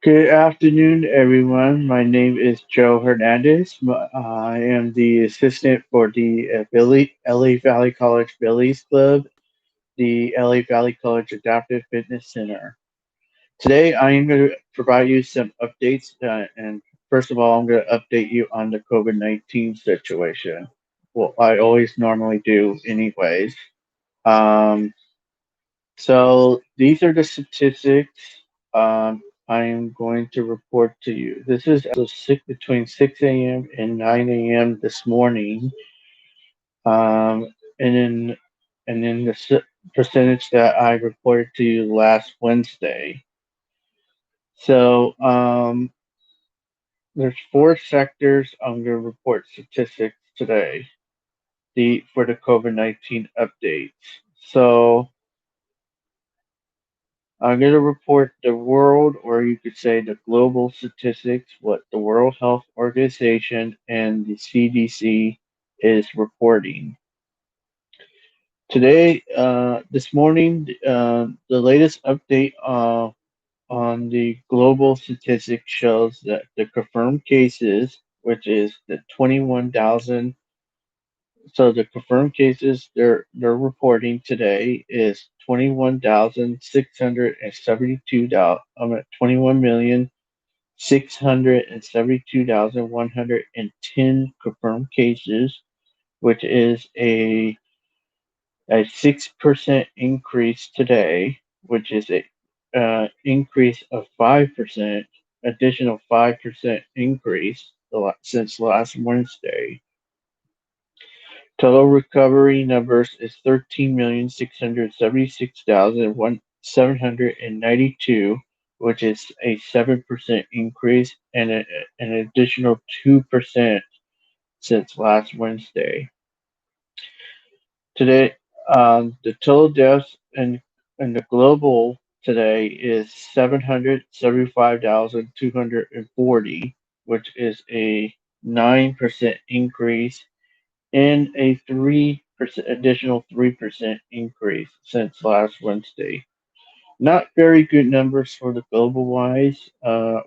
Good afternoon, everyone. My name is Joe Hernandez. I am the assistant for the LA Valley College Billies Club, the LA Valley College Adaptive Fitness Center. Today, I am going to provide you some updates. And first of all, I'm going to update you on the COVID 19 situation. Well, I always normally do, anyways. Um, So these are the statistics I am going to report to you. This is as of between 6 a.m. and 9 a.m. this morning, um, and then the percentage that I reported to you last Wednesday. So there's four sectors I'm going to report statistics today. The for the COVID-19 updates. So I'm going to report the world, or you could say the global statistics, what the World Health Organization and the CDC is reporting. Today, this morning, the latest update on the global statistics shows that the confirmed cases, which is the 21,000. So the confirmed cases they're reporting today is 21,672. I'm at 21,672,110 confirmed cases, which is a 6% increase today, which is a increase of 5%, additional 5% increase since last Wednesday. Total recovery numbers is 13,676,792, which is a 7% increase and an additional 2% since last Wednesday. Today, the total deaths in the global today is 775,240, which is a 9% increase and a 3% additional 3% increase since last Wednesday. Not very good numbers for the global wise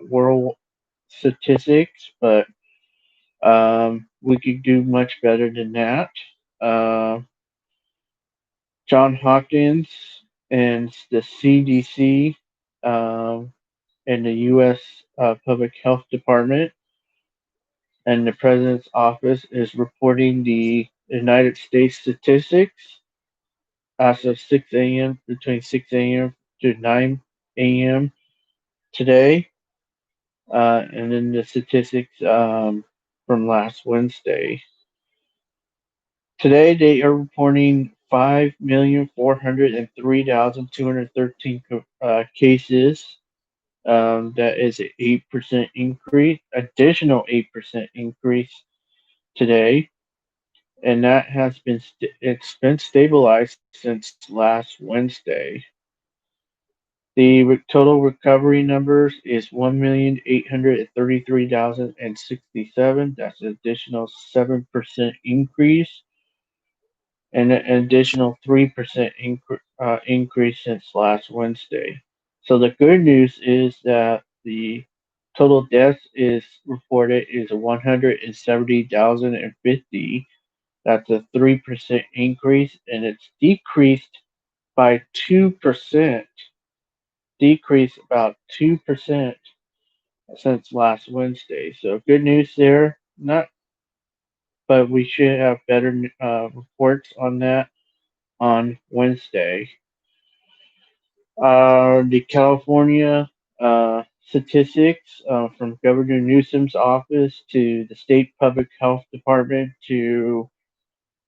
world statistics, but we could do much better than that. Uh, John Hopkins and the CDC and the U.S. Public Health Department and the President's Office is reporting the United States statistics as of 6 a.m. between 6 a.m. to 9 a.m. today, and then the statistics from last Wednesday. Today they are reporting 5,403,213 cases. That is an 8% increase, additional 8% increase today, and that has it's been stabilized since last Wednesday. The total recovery numbers is 1,833,067. That's an additional 7% increase and an additional 3% increase since last Wednesday. So the good news is that the total deaths is reported is 170,050. That's a 3% increase, and it's decreased by 2%. Decrease about 2% since last Wednesday. So good news there. Not, but we should have better reports on that on Wednesday. The California statistics from Governor Newsom's office to the state public health department to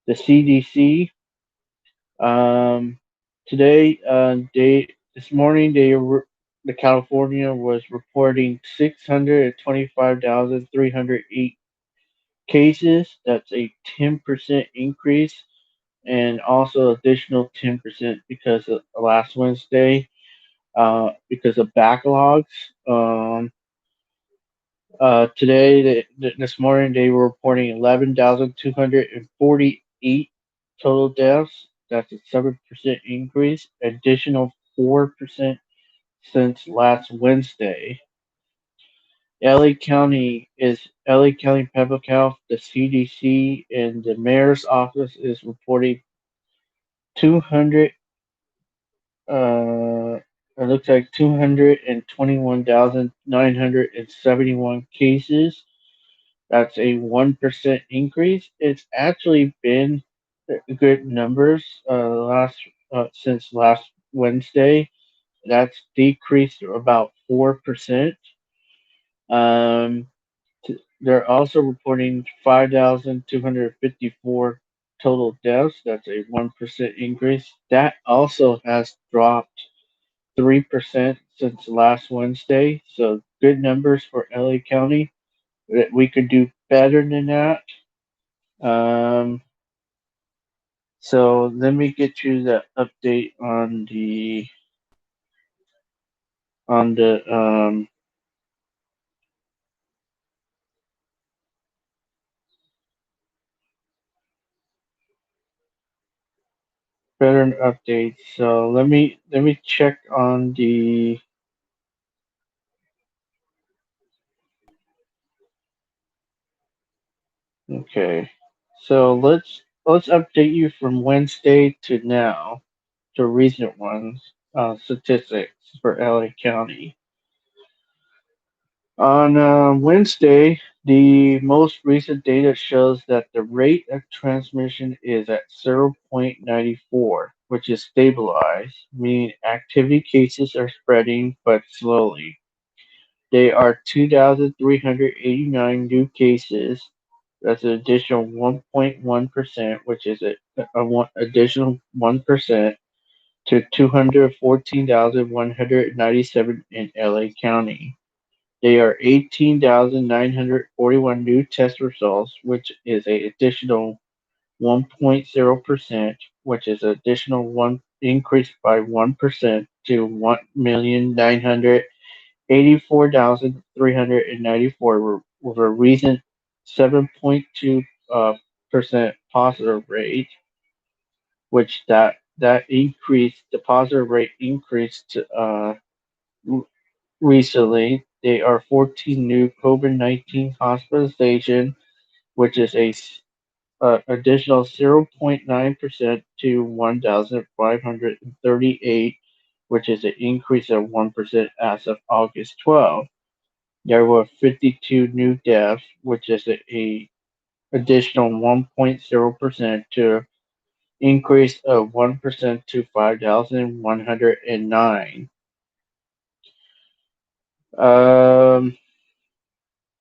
the CDC. Today, this morning, the California was reporting 625,308 cases. That's a 10% increase, and also additional 10% because of last Wednesday, because of backlogs. This morning, they were reporting 11,248 total deaths. That's a 7% increase. Additional 4% since last Wednesday. LA County Public Health, the CDC, and the mayor's office is reporting 200. It looks like 221,971 cases. That's a 1% increase. It's actually been good numbers since last Wednesday. That's decreased about 4%. Um, they're also reporting 5,254 total deaths. That's a 1% increase. That also has dropped 3% since last Wednesday. So good numbers for LA County. We could do better than that. Um, so let me get you the update on the better update. So let me check on the okay. So let's update you from Wednesday to now to recent ones statistics for LA County. On Wednesday, the most recent data shows that the rate of transmission is at 0.94, which is stabilized, meaning activity cases are spreading but slowly. There are 2,389 new cases. That's an additional 1.1%, which is additional 1% to 214,197 in LA County. There are 18,941 new test results, which is an additional 1.0%, which is an additional one increase by 1% to 1,984,394 with a recent 7.2 percent positive rate, which that increased the positive rate increased recently. There are 14 new COVID-19 hospitalization, which is a additional 0.9% to 1,538, which is an increase of 1% as of August 12th. There were 52 new deaths, which is a additional 1.0% to increase of 1% to 5,109. Um,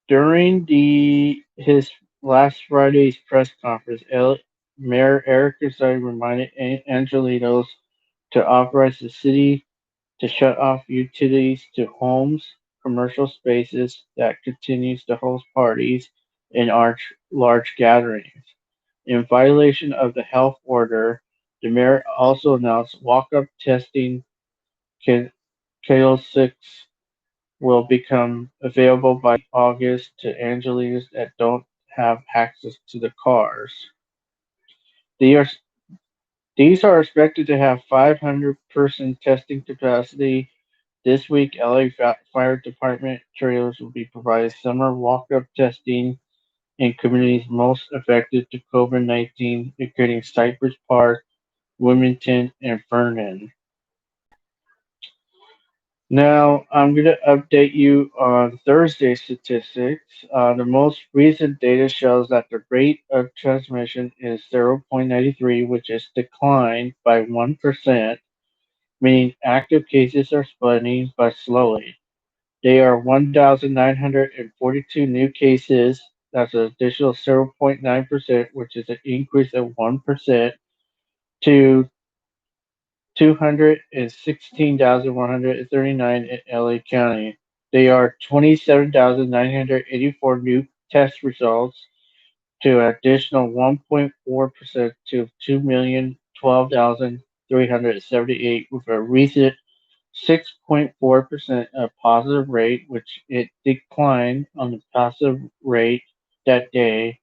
During the his last Friday's press conference, Mayor Eric Garcetti reminded Angelinos to authorize the city to shut off utilities to homes, commercial spaces that continues to host parties and large gatherings. In violation of the health order, the mayor also announced walk-up testing KO6 will become available by August to Angelinos that don't have access to the cars. They are, these are expected to have 500-person testing capacity. This week, LA Fire Department trailers will be providing summer walk-up testing in communities most affected to COVID-19, including Cypress Park, Wilmington, and Vernon. Now, I'm going to update you on Thursday statistics. The most recent data shows that the rate of transmission is 0.93, which is declined by 1%, meaning active cases are spreading but slowly. There are 1,942 new cases. That's an additional 0.9%, which is an increase of 1% to 216,139 in LA County. There are 27,984 new test results to an additional 1.4% to 2,012,378 with a recent 6.4% of positive rate, which it declined on the positive rate that day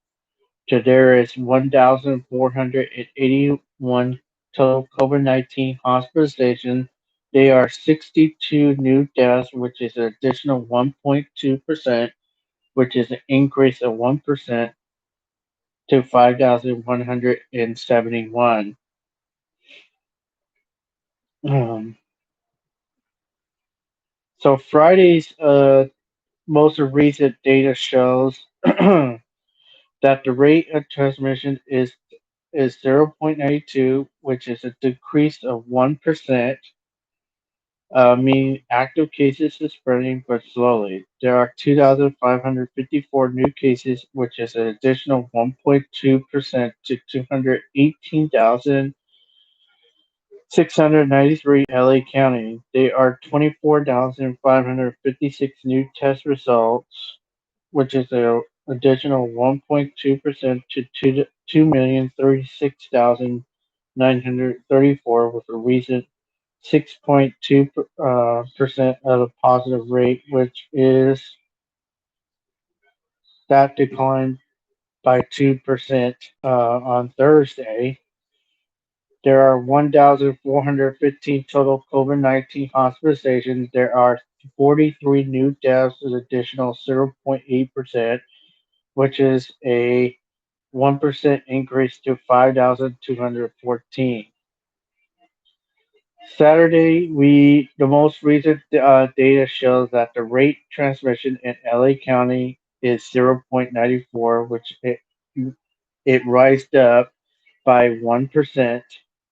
to there is 1,481 total COVID-19 hospitalization. They are 62 new deaths, which is an additional 1.2%, which is an increase of 1% to 5,171. Um, so Friday's most recent data shows that the rate of transmission is 0.92, which is a decrease of 1%, meaning active cases is spreading but slowly. There are 2,554 new cases, which is an additional 1.2% to 218,693 LA County. There are 24,556 new test results, which is an additional 1.2% to 2,036,934 with a recent 6.2% of the positive rate, which is that declined by 2% on Thursday. There are 1,415 total COVID-19 hospitalizations. There are 43 new deaths, an additional 0.8%, which is a 1% increase to 5,214. Saturday, the most recent data shows that the rate transmission in LA County is 0.94, which it rised up by 1%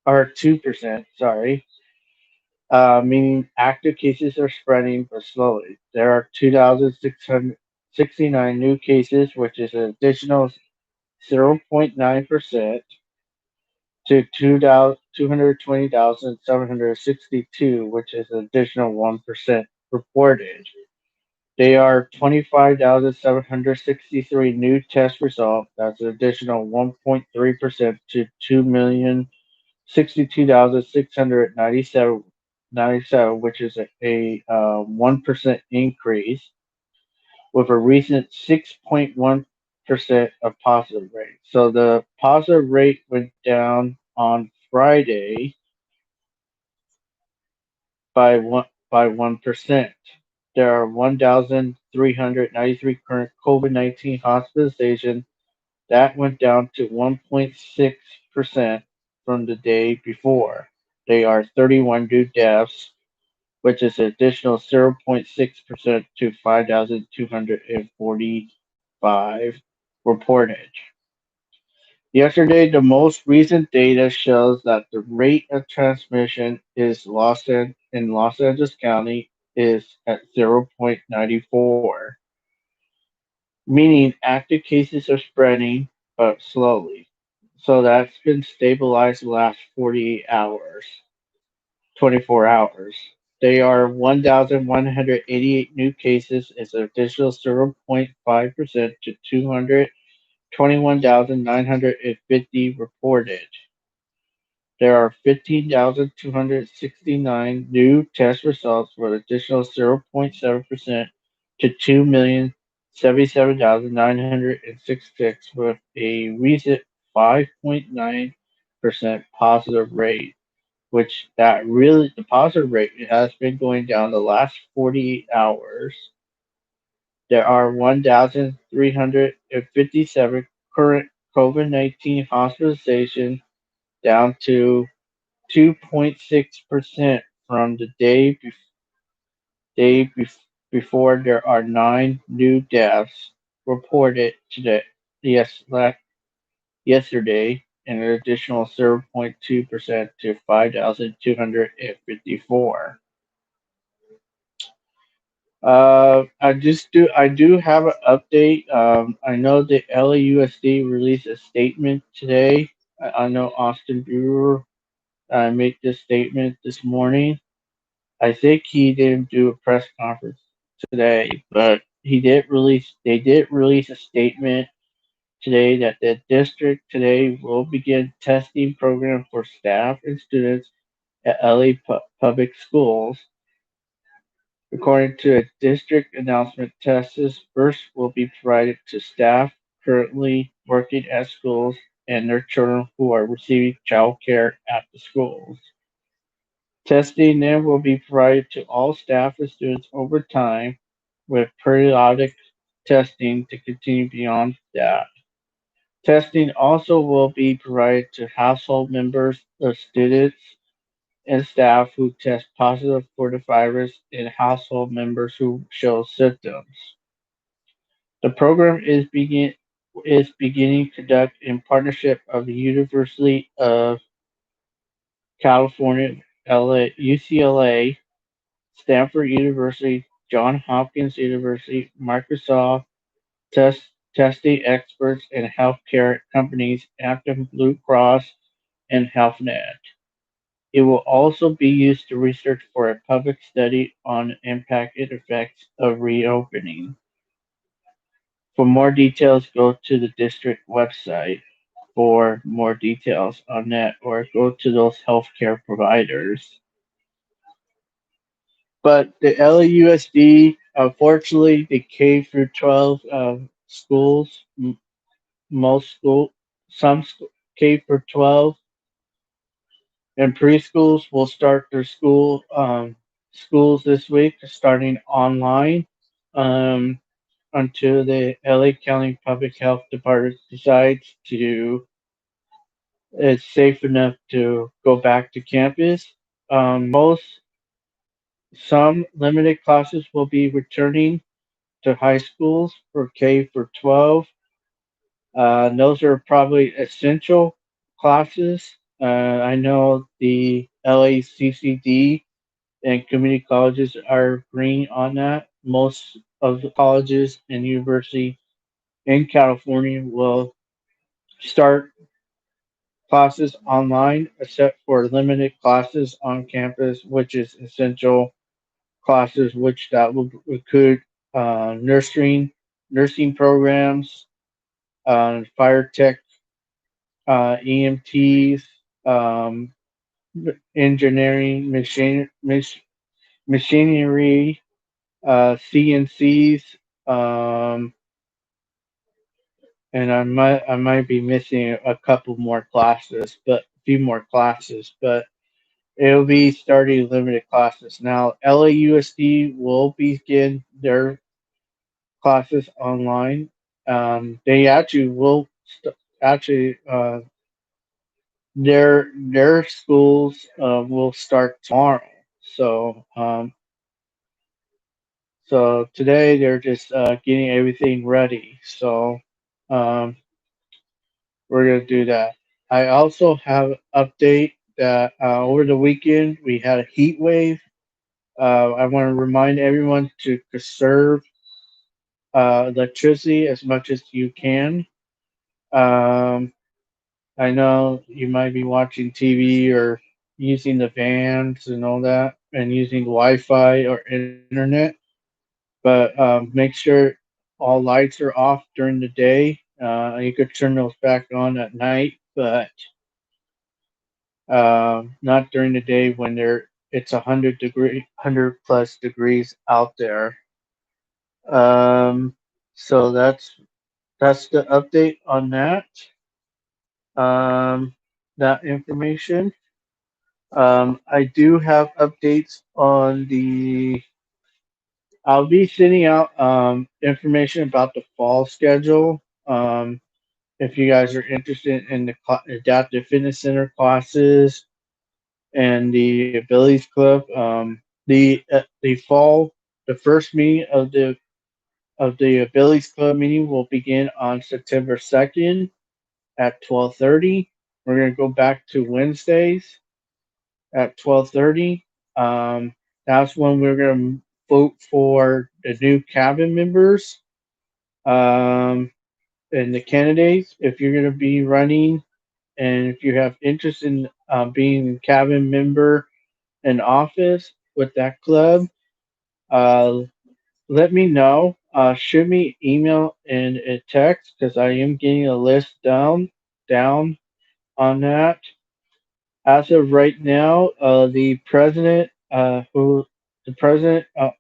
or 2%, sorry, meaning active cases are spreading but slowly. There are 2,669 new cases, which is an additional 0.9% to 220,762, which is an additional 1% reported. They are 25,763 new test results. That's an additional 1.3% to 2,062,697, which is a 1% increase with a recent 6.1% of positive rate. So the positive rate went down on Friday by 1%. There are 1,393 current COVID-19 hospitalizations. That went down to 1.6% from the day before. They are 31 new deaths, which is an additional 0.6% to 5,245 reported. Yesterday, the most recent data shows that the rate of transmission in Los Angeles County is at 0.94, meaning active cases are spreading but slowly. So that's been stabilized the last 48 hours, 24 hours. They are 1,188 new cases. It's an additional 0.5% to 221,950 reported. There are 15,269 new test results for an additional 0.7% to 2,077,966 with a recent 5.9% positive rate, which that really the positive rate has been going down the last 48 hours. There are 1,357 current COVID-19 hospitalizations, down to 2.6% from the before. There are 9 new deaths reported today. Yes, yesterday, and an additional 0.2% to 5,254. I do have an update. I know the LAUSD released a statement today. I know Austin Brewer made this statement this morning. I think he didn't do a press conference today, but they did release a statement today that the district today will begin testing program for staff and students at LA public schools. According to a district announcement, tests first will be provided to staff currently working at schools and their children who are receiving child care at the schools. Testing then will be provided to all staff and students over time, with periodic testing to continue beyond that. Testing also will be provided to household members of students and staff who test positive for the virus and household members who show symptoms. The program is beginning conduct in partnership of the University of California, LA, UCLA, Stanford University, Johns Hopkins University, Microsoft, testing experts, and healthcare companies, Anthem Blue Cross, and HealthNet. It will also be used to research for a public study on the impact and effects of reopening. For more details, go to the district website for more details on that, or go to those healthcare providers. But the LAUSD, unfortunately, the K through 12 schools, most school, some K through 12 and preschools will start their schools this week, starting online um, until the LA County Public Health Department decides to it's safe enough to go back to campus. Most some limited classes will be returning to high schools for K for 12. Those are probably essential classes. I know the LACCD and community colleges are agreeing on that. Most of the colleges and university in California will start classes online, except for limited classes on campus, which is essential classes, which that will include nursing programs, fire tech, EMTs, um, engineering, machinery, CNCs, um, and I might be missing a couple more classes, but a few more classes, but it'll be starting limited classes. Now LAUSD will begin their classes online. They actually will actually their schools will start tomorrow. So so today they're just getting everything ready. So um, we're gonna do that. I also have an update that over the weekend we had a heat wave. I want to remind everyone to conserve electricity as much as you can. Um, I know you might be watching TV or using the vans and all that, and using Wi-Fi or internet, but make sure all lights are off during the day. You could turn those back on at night, but not during the day when it's 100 plus degrees out there. Um, so that's the update on um, that information. I do have updates on the. I'll be sending out information about the fall schedule. If you guys are interested in the adaptive fitness center classes and the abilities club, the fall, the first meeting of the abilities club meeting will begin on September 2nd at 12:30. We're gonna go back to Wednesdays at 12:30. That's when we're gonna vote for the new cabin members um, and the candidates. If you're gonna be running, and if you have interest in being a cabin member in office with that club, uh, let me know. Shoot me email and a text because I am getting a list down on that. As of right now, the president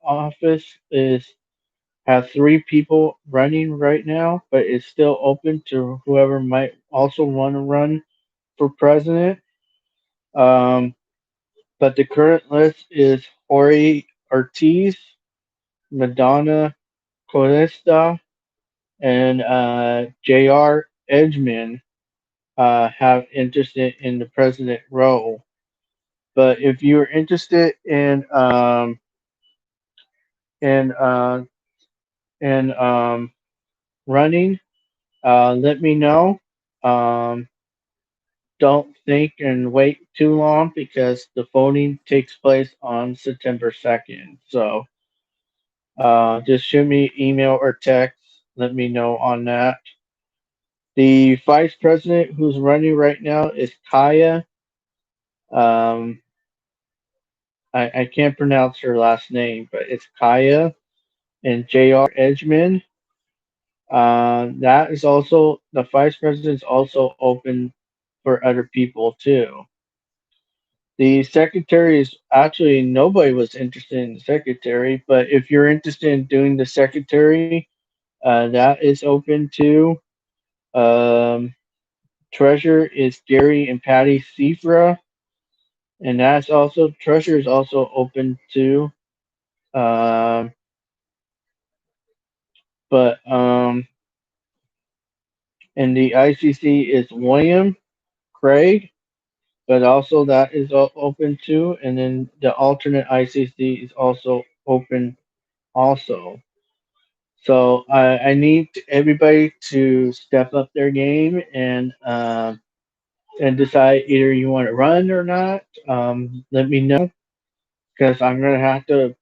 office is have 3 people running right now, but it's still open to whoever might also want to run for president. Um, but the current list is Jorge Ortiz, Madonna Costa, and J.R. Edgman have interested in the president role. But if you're interested in in running, let me know. Um, don't think and wait too long because the voting takes place on September 2nd. So just shoot me email or text. Let me know on that. The vice president who's running right now is Kaya. Um, I can't pronounce her last name, but it's Kaya and J.R. Edgman. That is also the vice president is also open for other people too. The secretary is actually nobody was interested in the secretary, but if you're interested in doing the secretary, that is open too. Um, treasurer is Gary and Patty Seafra, and that's also treasurer is also open too. Um, but and the ICC is William Craig, but also that is open too. And then the alternate ICC is also open also. So I need everybody to step up their game and decide either you want to run or not. Let me know because I'm gonna have to.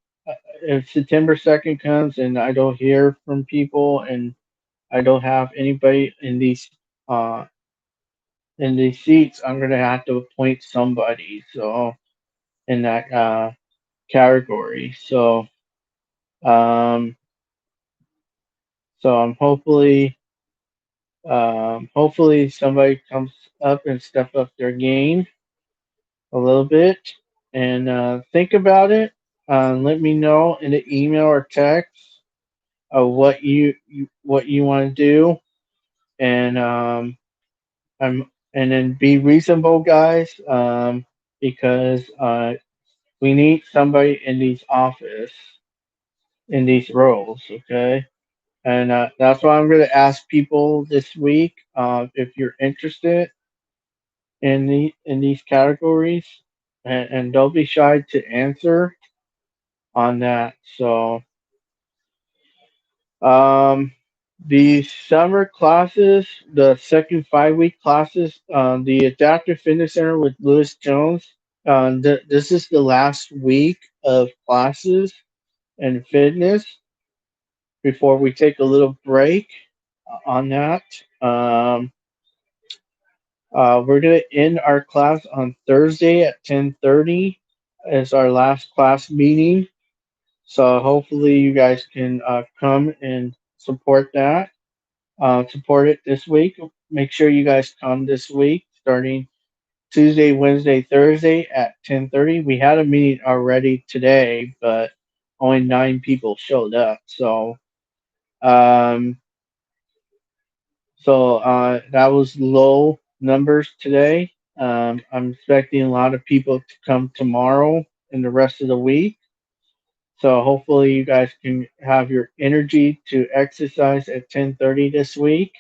If September 2nd comes and I don't hear from people and I don't have anybody uh, in these seats, I'm gonna have to appoint somebody. So in that category. Um, so I'm hopefully somebody comes up and step up their game a little bit and think about it. Let me know in the email or text of what you want to do, and and then be reasonable, guys, because we need somebody in these office in these roles. Okay. And that's why I'm going to ask people this week if you're interested in these categories, and don't be shy to answer on that. So, um, the summer classes, the second 5 week classes, the Adaptive Fitness Center with Lewis Jones. This is the last week of classes and fitness before we take a little break on that. Um, we're gonna end our class on Thursday at 10:30 as our last class meeting. So hopefully you guys can come and support that. Support it this week. Make sure you guys come this week, starting Tuesday, Wednesday, Thursday at 10:30. We had a meeting already today, but only 9 people showed up. Um, that was low numbers today. I'm expecting a lot of people to come tomorrow and the rest of the week. So hopefully you guys can have your energy to exercise at 10:30 this week,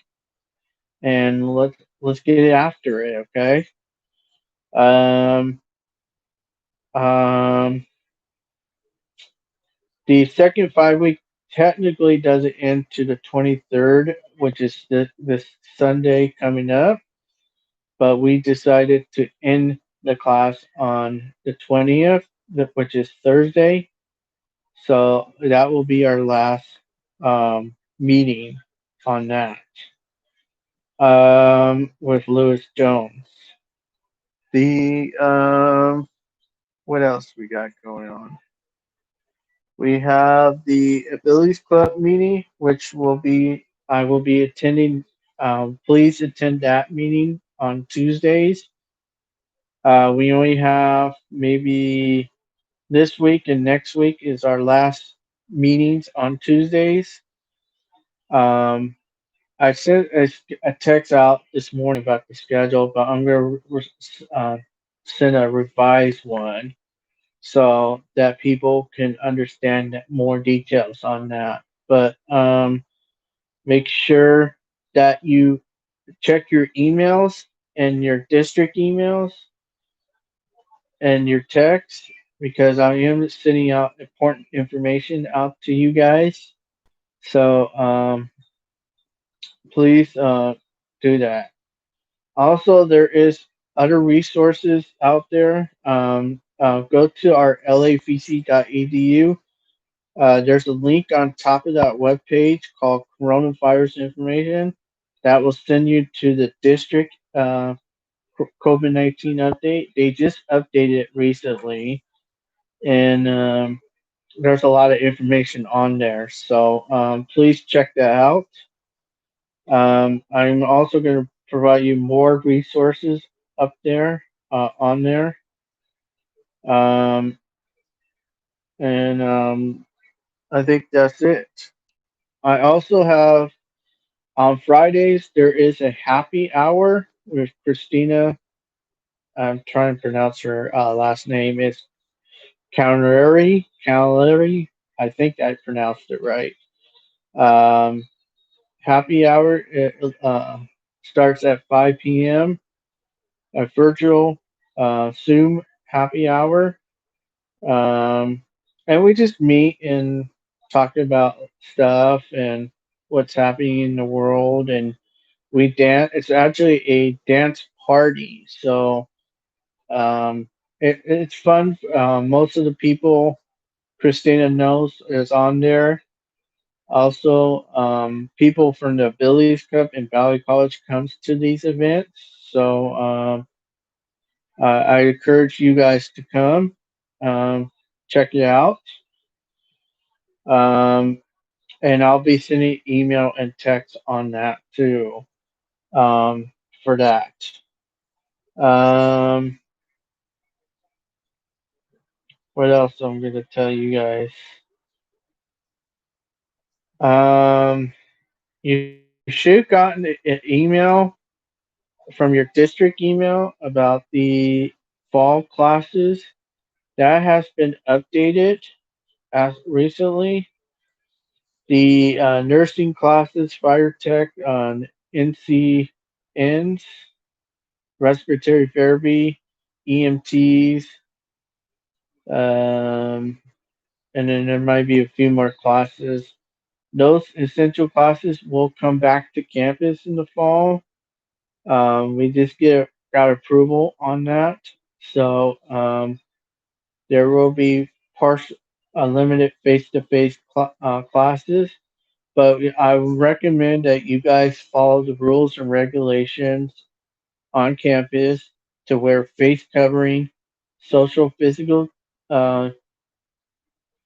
and let's get after it. Okay. Um, um, the second 5 week technically doesn't end to the 23rd, which is this Sunday coming up, but we decided to end the class on the 20th, which is Thursday. So that will be our last meeting on that with Lewis Jones. The what else we got going on? We have the Abilities Club meeting, which will be I will be attending. Please attend that meeting on Tuesdays. We only have maybe this week and next week is our last. meetings on Tuesdays. Um, I sent a text out this morning about the schedule, but I'm going to send a revised one so that people can understand more details on that. But make sure that you check your emails and your district emails and your text because I am sending out important information out to you guys. So please do that. Also, there is other resources out there. Go to our lavc.edu. There's a link on top of that webpage called Coronavirus Information that will send you to the district COVID-19 update. They just updated it recently, and there's a lot of information on there. So please check that out. I'm also going to provide you more resources up there, on there. Um, and I think that's it. I also have on Fridays, there is a happy hour with Christina. I'm trying to pronounce her last name. It's Caleri. Caleri. I think I pronounced it right. Um, happy hour starts at 5 p.m. A virtual Zoom happy hour. Um, and we just meet and talk about stuff and what's happening in the world. And we dance. It's actually a dance party. So it's fun. Most of the people Christina knows is on there. Also, people from the Billies Cup and Valley College comes to these events. So I encourage you guys to come, check it out. Um, and I'll be sending email and text on that too, for that. Um, what else I'm going to tell you guys? You should have gotten an email from your district email about the fall classes. That has been updated as recently. The nursing classes, fire tech on NCNs, respiratory therapy, EMTs, um, and then there might be a few more classes. Those essential classes will come back to campus in the fall. We just got approval on that, so there will be partial unlimited face-to-face classes. But I would recommend that you guys follow the rules and regulations on campus to wear face covering, social physical uh,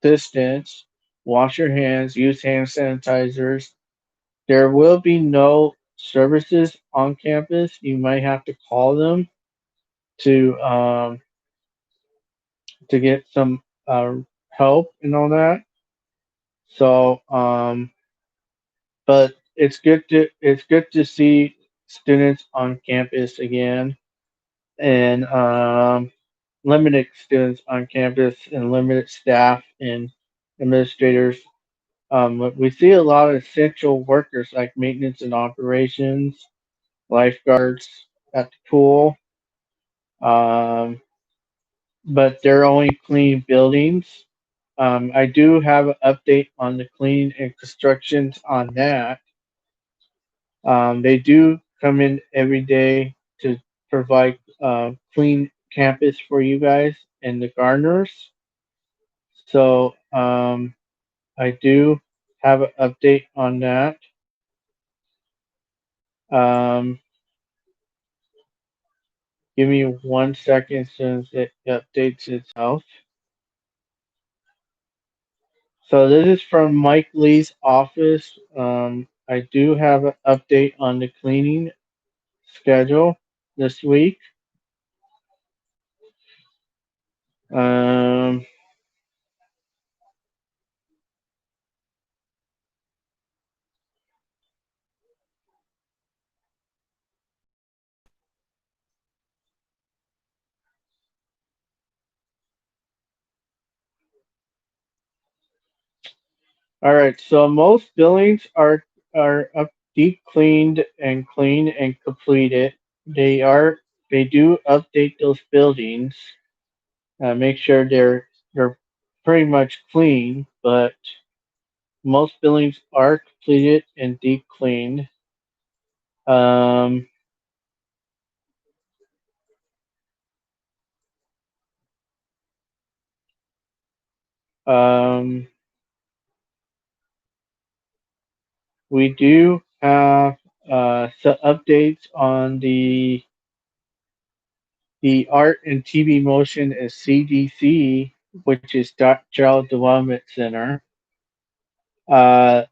distance, wash your hands, use hand sanitizers. There will be no services on campus. You might have to call them to um, to get some help and all that. So, but it's good to see students on campus again, and limited students on campus and limited staff and administrators. We see a lot of essential workers like maintenance and operations, lifeguards at the pool, um, but they're only cleaning buildings. I do have an update on the clean and constructions on that. They do come in every day to provide clean campus for you guys and the gardeners. So I do have an update on that. Um, give me 1 second since it updates itself. So this is from Mike Lee's office. I do have an update on the cleaning schedule this week. Um, All right, so most buildings are up, deep cleaned and clean and completed. They are they do update those buildings, make sure they're pretty much clean, but most buildings are completed and deep cleaned. Um, um, we do have some updates on the Art and TV Motion is CDC, which is Child Development Center, uh,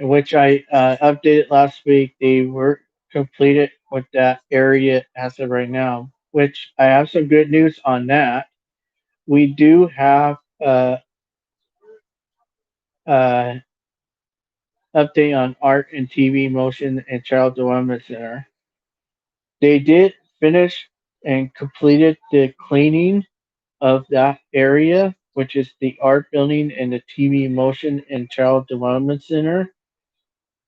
which I updated last week. They were completed with that area as of right now, which I have some good news on that. We do have uh, update on Art and TV Motion and Child Development Center. They did finish and completed the cleaning of that area, which is the art building and the TV Motion and Child Development Center.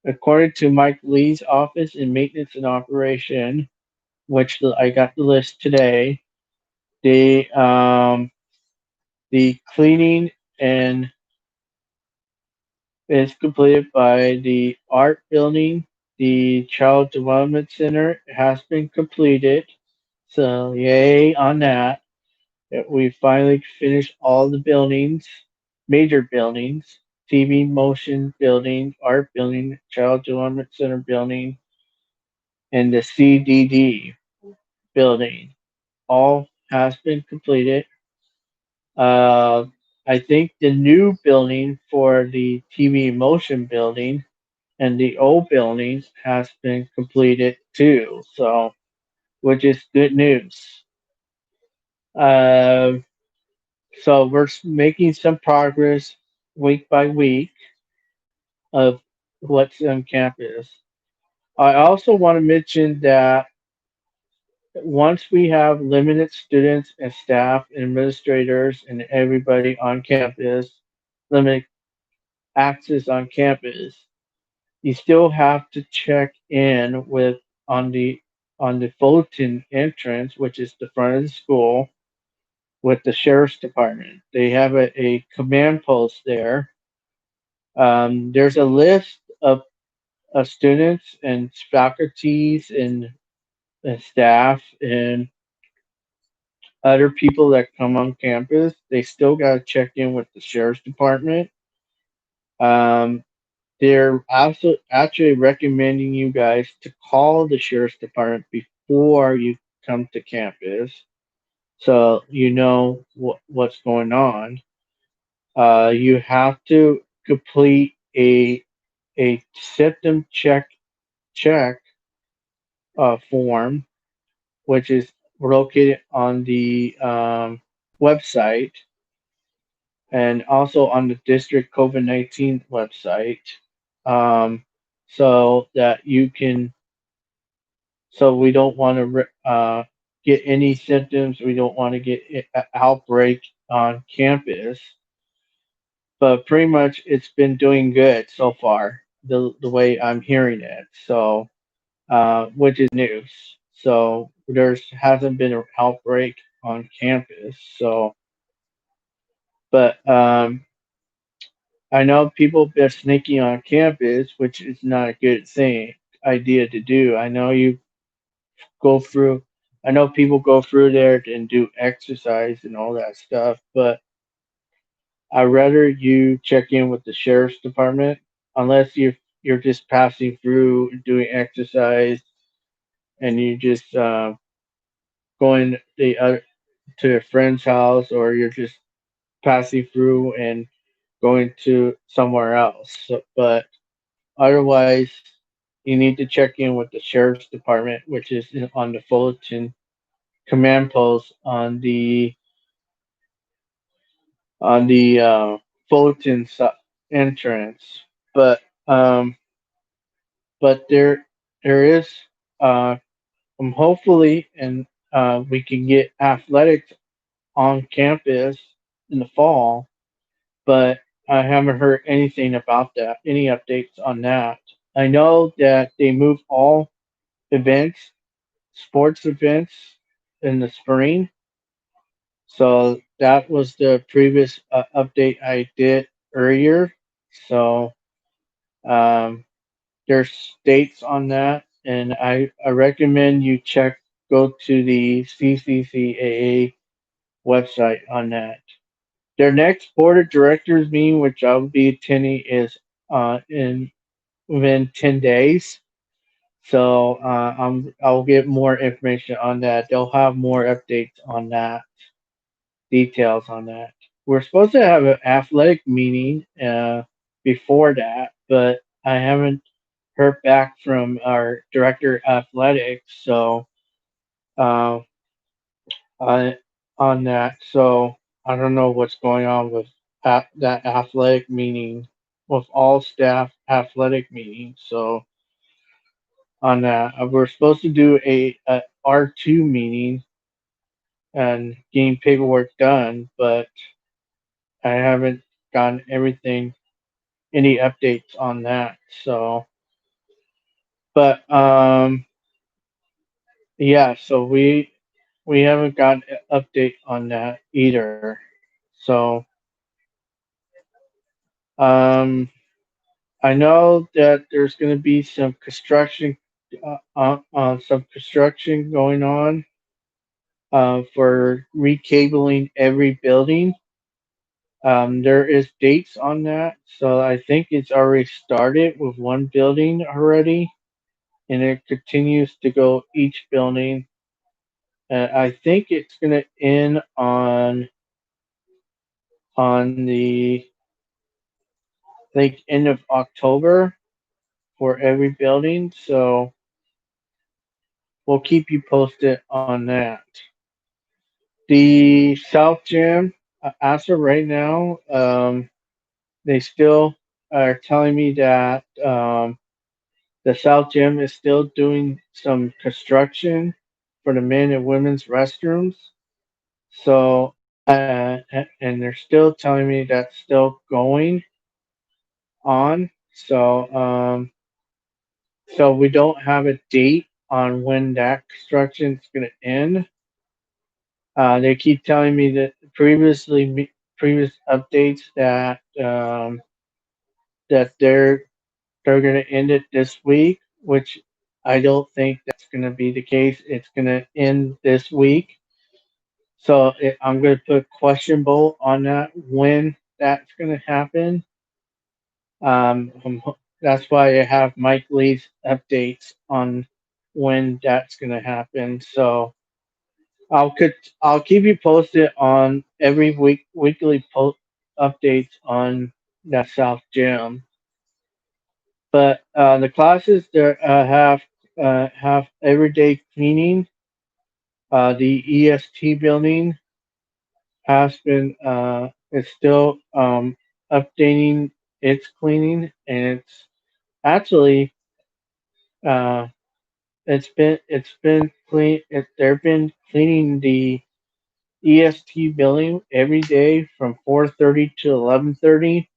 According to Mike Lee's office in maintenance and operation, which I got the list today, the cleaning and is completed by the art building. The Child Development Center has been completed. So yay on that. We finally finished all the buildings, major buildings, TV motion building, art building, Child Development Center building, and the CDD building. All has been completed. Uh, I think the new building for the TV motion building and the old buildings has been completed too. So, which is good news. Uh, so we're making some progress week by week of what's on campus. I also want to mention that once we have limited students and staff and administrators and everybody on campus, limited access on campus, you still have to check in with on the on the Fulton entrance, which is the front of the school, with the sheriff's department. They have a command post there. There's a list of students and faculties and staff and other people that come on campus. They still got to check in with the sheriff's department. Um, they're also actually recommending you guys to call the sheriff's department before you come to campus, so you know what's going on. You have to complete a symptom check form, which is located on the website and also on the district COVID-19 website, um, so that you can. So we don't want to get any symptoms. We don't want to get an outbreak on campus. But pretty much, it's been doing good so far. The way I'm hearing it. So which is news. So there's hasn't been an outbreak on campus. So, but I know people been sneaking on campus, which is not a good thing idea to do. I know you go through. I know people go through there and do exercise and all that stuff, but I'd rather you check in with the sheriff's department unless you're just passing through doing exercise and you just going the other to a friend's house, or you're just passing through and going to somewhere else. So, but otherwise, you need to check in with the sheriff's department, which is on the Fullerton command post on the Fullerton entrance. But um, but there is uh, hopefully, and we can get athletics on campus in the fall. But I haven't heard anything about that, any updates on that. I know that they moved all events, sports events in the spring. So that was the previous update I did earlier. So um, there's dates on that, and I recommend you go to the CCCAA website on that. Their next board of directors meeting, which I'll be attending, is in within 10 days. So I'll get more information on that. They'll have more updates on that, details on that. We're supposed to have an athletic meeting before that, but I haven't heard back from our director of athletics. So uh, I, on that, so I don't know what's going on with that athletic meeting, with all staff athletic meeting. So on that, we're supposed to do a R2 meeting and getting paperwork done, but I haven't gotten any updates on that. So, but yeah, so we haven't got an update on that either. So, um, I know that there's going to be some construction going on for recabling every building. There is dates on that, so I think it's already started with one building already, and it continues to go each building. I think it's going to end on the like end of October for every building. So we'll keep you posted on that. The South Gym, as of right now, they still are telling me that the South Gym is still doing some construction for the men and women's restrooms. So, and they're still telling me that's still going on. So we don't have a date on when that construction is going to end. They keep telling me that previous updates that they're going to end it this week, which I don't think that's going to be the case. It's going to end this week. So I'm going to put questionable on that when that's going to happen. That's why I have Mike Lee's updates on when that's going to happen. So I'll keep you posted on every weekly updates on that South Gym. But the classes there have everyday cleaning. The EST building has been is still updating its cleaning, and it's actually uh, it's been clean. They've been cleaning the EST building every day from 4:30 to 11:30.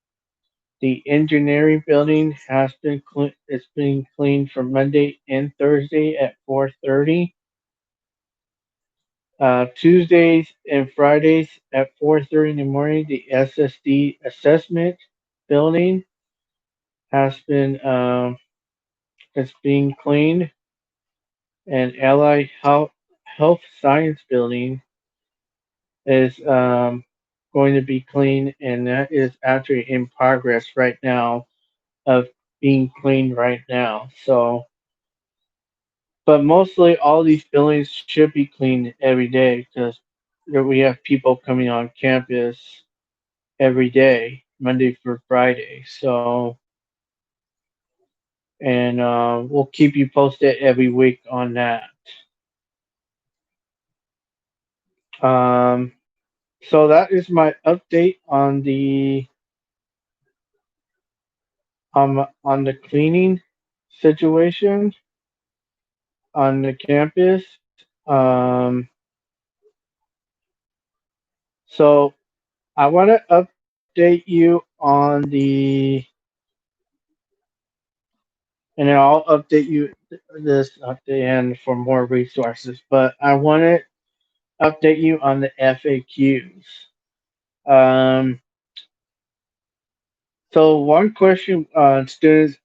The engineering building it's been cleaned for Monday and Thursday at 4:30. Tuesdays and Fridays at 4:30 in the morning. The SSD assessment building has been it's being cleaned, and Allied Health Science building is going to be cleaned, and that is actually in progress right now of being cleaned right now. So, but mostly all these buildings should be cleaned every day because we have people coming on campus every day, Monday through Friday. So, and we'll keep you posted every week on that. Um, so that is my update on the cleaning situation on the campus. Um, so I want to update you on the, and then I'll update you this at the end for more resources. But I want to update you on the FAQs. Um, so one question students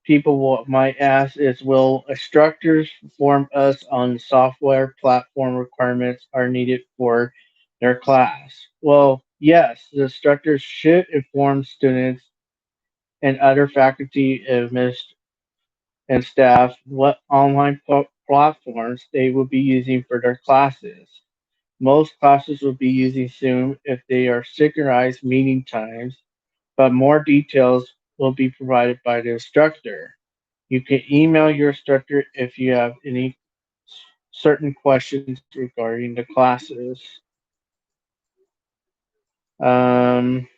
people might ask is, will instructors inform us on software platform requirements are needed for their class? Well, yes, the instructors should inform students and other faculty and staff what online platforms they will be using for their classes. Most classes will be using Zoom if they are synchronized meeting times, but more details will be provided by the instructor. You can email your instructor if you have any certain questions regarding the classes. Um,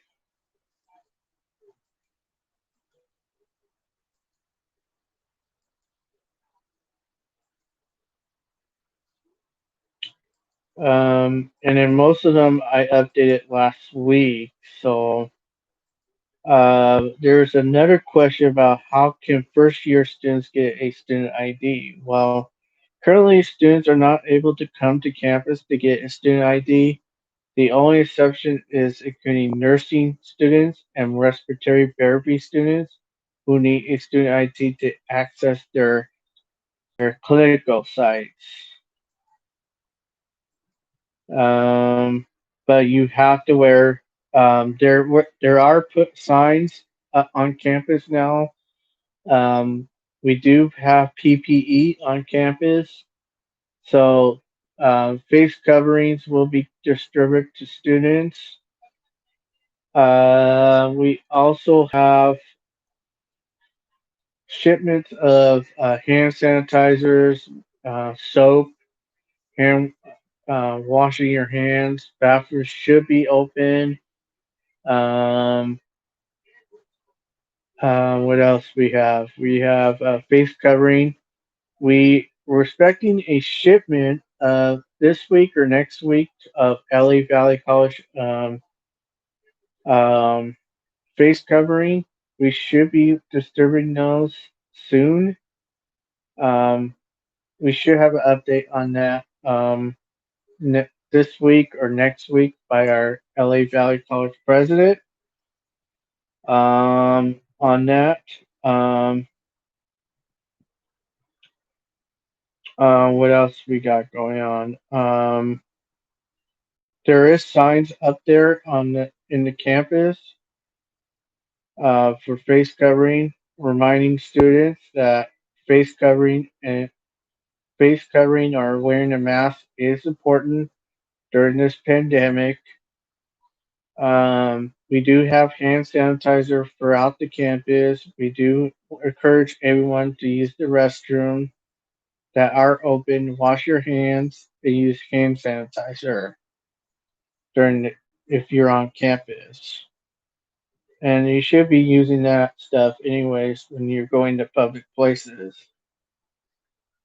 and then most of them I updated last week. So there's another question about how can first year students get a student ID? Well, currently students are not able to come to campus to get a student ID. The only exception is including nursing students and respiratory therapy students who need a student ID to access their clinical sites. Um, but you have to wear there are put signs on campus now. We do have PPE on campus, so face coverings will be distributed to students. We also have shipments of hand sanitizers, soap, hand washing your hands. Bathrooms should be open. Um, what else we have? We have face covering. We're expecting a shipment this week or next week of LA Valley College um, face covering. We should be distributing those soon. Um, we should have an update on that this week or next week by our LA Valley College president. On that, um, what else we got going on? There is signs up there on the campus for face covering, reminding students that face covering and face covering or wearing a mask is important during this pandemic. We do have hand sanitizer throughout the campus. We do encourage everyone to use the restroom that are open. Wash your hands and use hand sanitizer during if you're on campus. And you should be using that stuff anyways when you're going to public places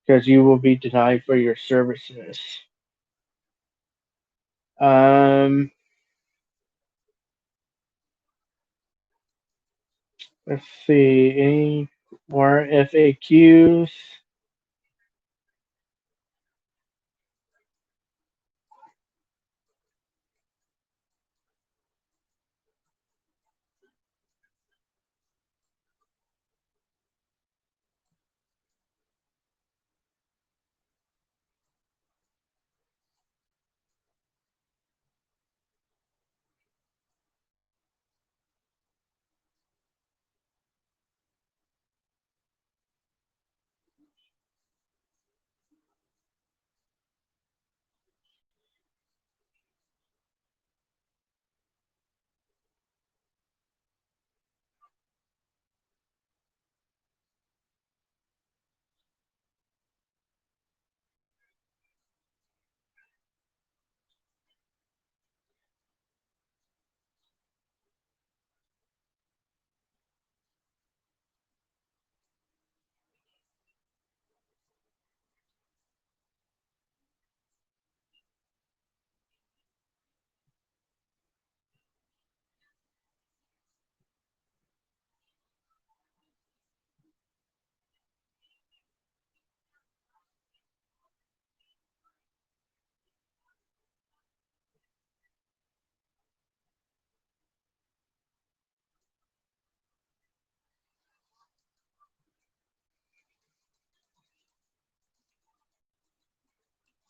because you will be denied for your services. Um, let's see, any more FAQs?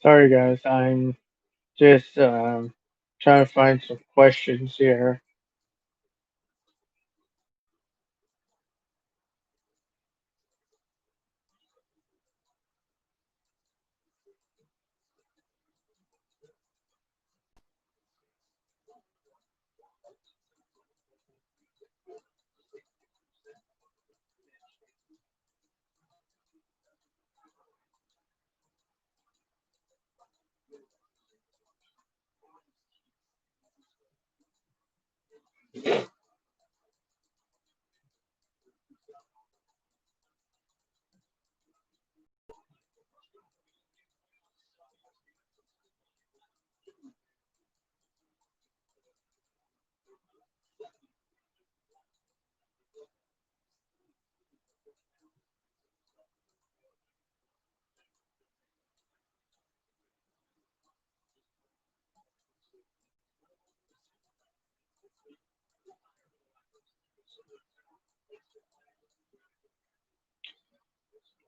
Sorry, guys. I'm just trying to find some questions here.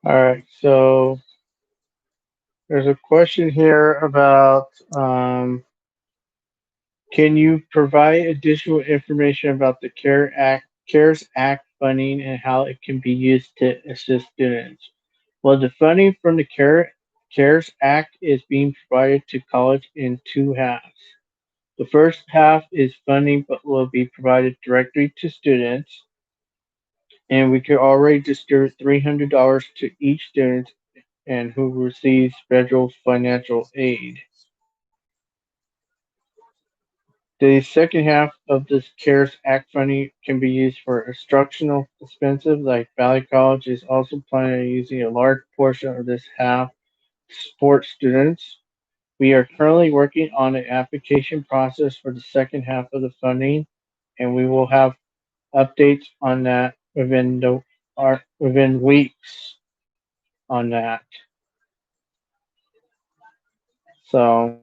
All right. So there's a question here about can you provide additional information about the CARES Act funding and how it can be used to assist students? Well, the funding from the CARES Act is being provided to college in two halves. The first half is funding but will be provided directly to students, and we could already distribute $300 to each student and who receives federal financial aid. The second half of this CARES Act funding can be used for instructional expenses, like Valley College is also planning on using a large portion of this half to support students. We are currently working on an application process for the second half of the funding, and we will have updates on that within weeks on that. So,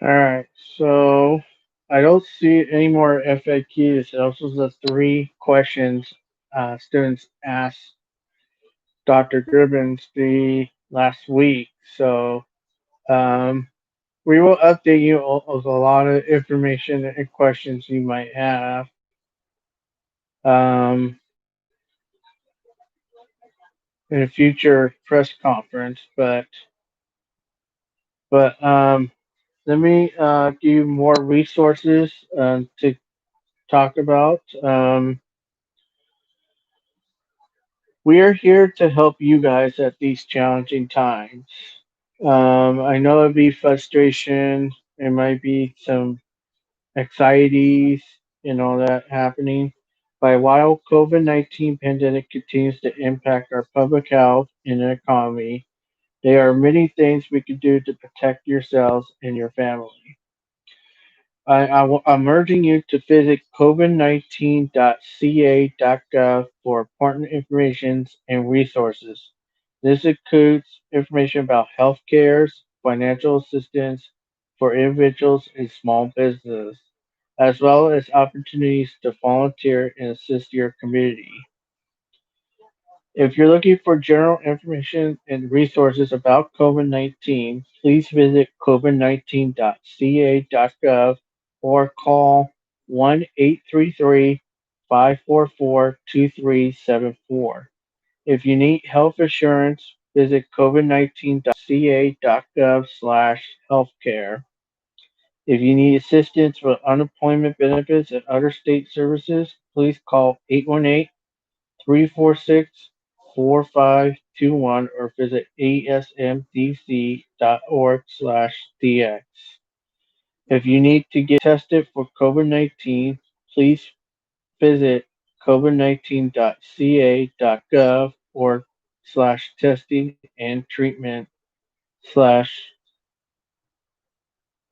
all right. So, I don't see any more FAQs. Those are the three questions students asked Dr. Gribbons the last week. So, um, we will update you with a lot of information and questions you might have um, in a future press conference. But let me give you more resources to talk about. We are here to help you guys at these challenging times. I know it'd be frustration. There might be some anxieties and all that happening. But while COVID-19 pandemic continues to impact our public health and economy, there are many things we can do to protect yourselves and your family. I'm urging you to visit covid19.ca.gov for important information and resources. This includes information about health cares, financial assistance for individuals and small business, as well as opportunities to volunteer and assist your community. If you're looking for general information and resources about COVID 19, please visit covid19.ca.gov or call 1 833 544 2374. If you need health insurance, visit covid19.ca.gov/healthcare. If you need assistance with unemployment benefits and other state services, please call 818-346-4521 or visit asmdc.org/dx. If you need to get tested for COVID 19, please visit covid19.ca.gov or /testing and treatment slash.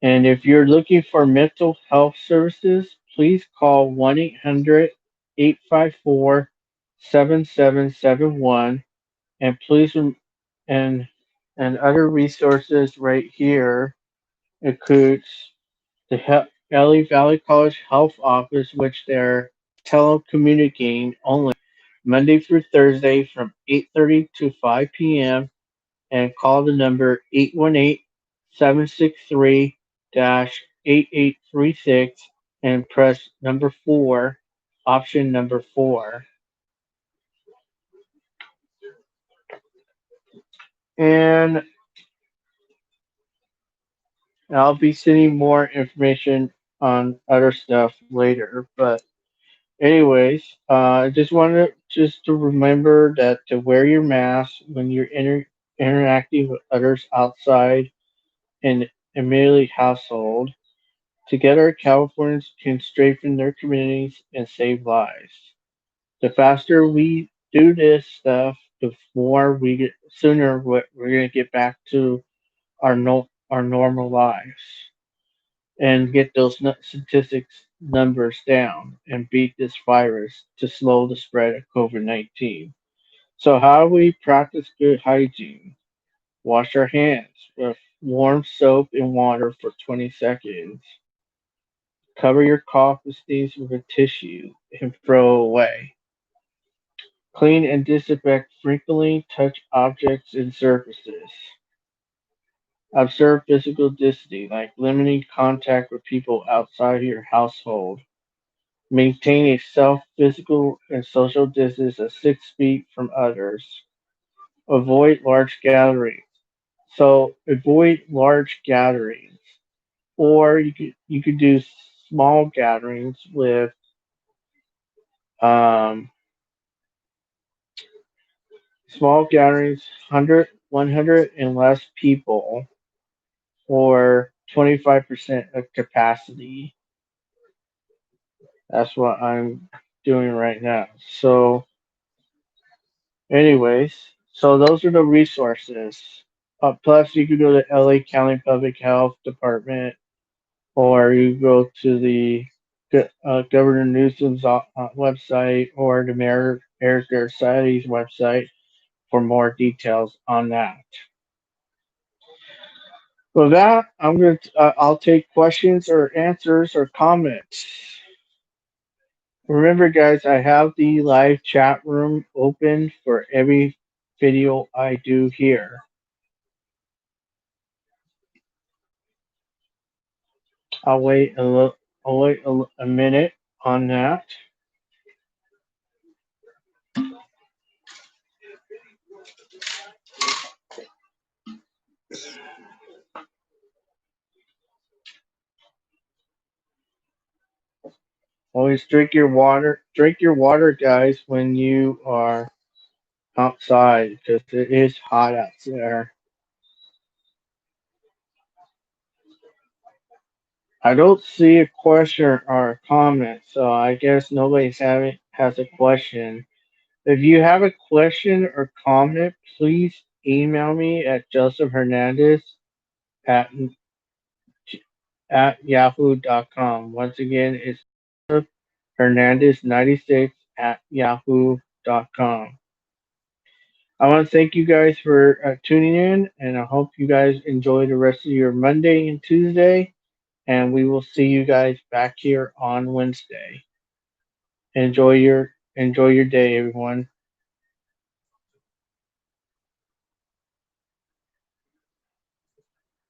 And if you're looking for mental health services, please call 1-800-854-7771 and and and other resources right here includes the LA Valley College Health Office, which they're telecommunicating only Monday through Thursday from 8:30 to 5 p.m. and call the number 818-763-8836 and press number 4, option number 4. And I'll be sending more information on other stuff later. But anyways, I just wanted to remember that to wear your mask when you're interacting with others outside and immediately household. Together, Californians can strengthen their communities and save lives. The faster we do this stuff, the more we get sooner we're gonna get back to our our normal lives and get those statistics numbers down and beat this virus to slow the spread of COVID-19. So how do we practice good hygiene? Wash our hands with warm soap and water for 20 seconds. Cover your cough and sneeze with a tissue and throw away. Clean and disinfect frequently. Touch objects and surfaces. Observe physical distancing, like limiting contact with people outside your household. Maintain a self physical and social distance of 6 feet from others. Avoid large gatherings. So avoid large gatherings, or you could do small gatherings with um, small gatherings, 100 and less people, or 25% of capacity. That's what I'm doing right now. So, anyways, so those are the resources. Plus, you could go to LA County Public Health Department, or you go to the Governor Newsom's website, or the Mayor Eric Garcetti's website for more details on that. With that, I'll take questions or answers or comments. Remember, guys, I have the live chat room open for every video I do here. I'll wait a little. I'll wait a minute on that. Always drink your water. Drink your water, guys, when you are outside because it is hot out there. I don't see a question or a comment, so I guess nobody's having has a question. If you have a question or comment, please email me at josephhernandez at, at yahoo.com. Once again, it's Hernandez96 at yahoo.com. I want to thank you guys for tuning in, and I hope you guys enjoy the rest of your Monday and Tuesday. And we will see you guys back here on Wednesday. Enjoy your day, everyone.